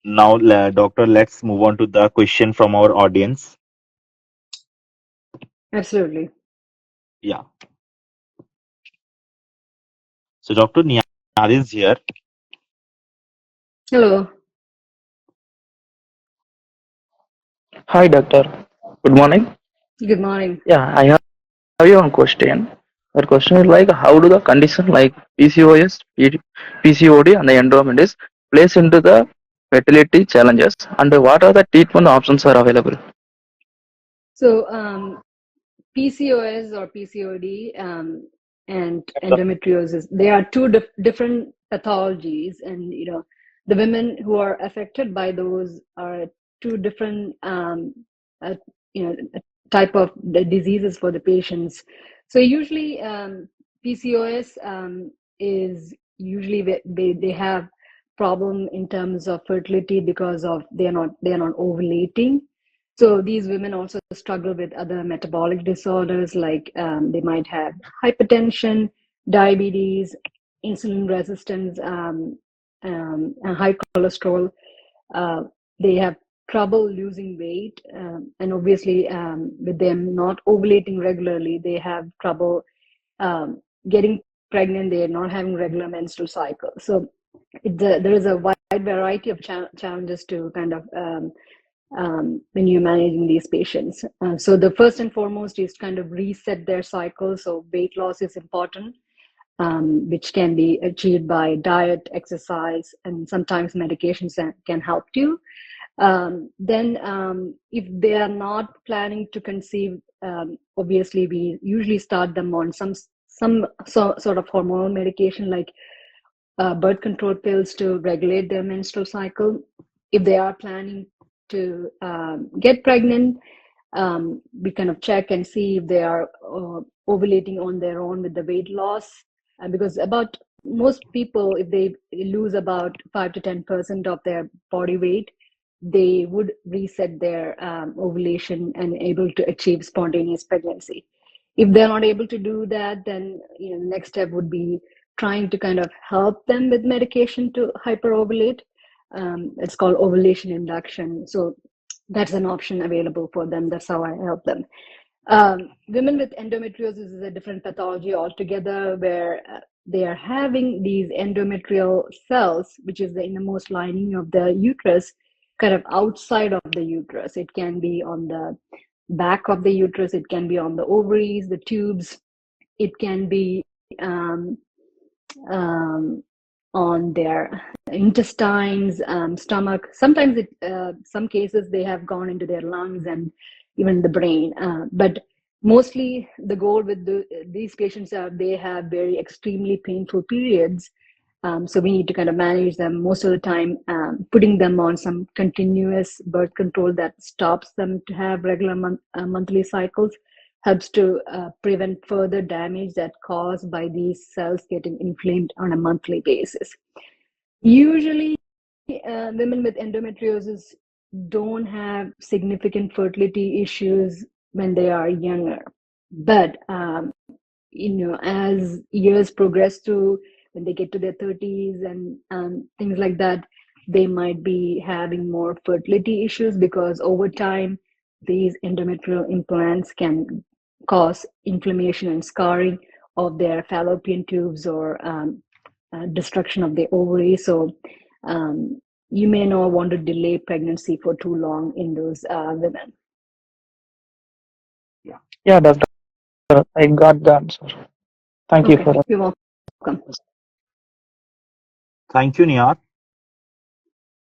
Now, doctor, let's move on to the question from our audience. Absolutely. Yeah. So, Dr. Niyar is here. Hello. Hi, doctor. Good morning. Good morning. Yeah, I have you one question. The question is like, how do the condition like PCOS, PCOD, and the endometriosis plays into the fertility challenges, and what are the treatment options are available? So, PCOS or PCOD and endometriosis, they are two different pathologies, and the women who are affected by those are two different uh, type of the diseases for the patients. So usually PCOS is usually they have problem in terms of fertility because of they are not ovulating. So these women also struggle with other metabolic disorders, like they might have hypertension, diabetes, insulin resistance, and high cholesterol. Uh, they have trouble losing weight, and obviously, with them not ovulating regularly, they have trouble getting pregnant. They are not having regular menstrual cycle. So there is a wide variety of challenges to kind of when you're managing these patients. So the first and foremost is kind of reset their cycle. So weight loss is important, which can be achieved by diet, exercise, and sometimes medications that can help you. Then, if they are not planning to conceive, obviously we usually start them on some sort of hormonal medication, like birth control pills to regulate their menstrual cycle. If they are planning to get pregnant, we kind of check and see if they are ovulating on their own with the weight loss. Because about most people, if they lose about 5 to 10% of their body weight, they would reset their ovulation and able to achieve spontaneous pregnancy. If they're not able to do that, then the next step would be trying to kind of help them with medication to hyperovulate. It's called ovulation induction. So that's an option available for them. That's how I help them. Women with endometriosis is a different pathology altogether, where they are having these endometrial cells, which is the innermost lining of the uterus, kind of outside of the uterus. It can be on the back of the uterus, it can be on the ovaries, the tubes, it can be um, on their intestines, stomach. Sometimes some cases they have gone into their lungs and even the brain. But mostly the goal with these patients are they have very extremely painful periods. So we need to kind of manage them most of the time, putting them on some continuous birth control that stops them to have regular monthly cycles, helps to prevent further damage that caused by these cells getting inflamed on a monthly basis. Usually, women with endometriosis don't have significant fertility issues when they are younger. But, as years progress through, when they get to their 30s and things like that, they might be having more fertility issues because over time, these endometrial implants can cause inflammation and scarring of their fallopian tubes or destruction of the ovaries. So you may not want to delay pregnancy for too long in those women. Yeah, doctor, I got the answer. Thank you Okay, for you're welcome. Thank you, Niyar.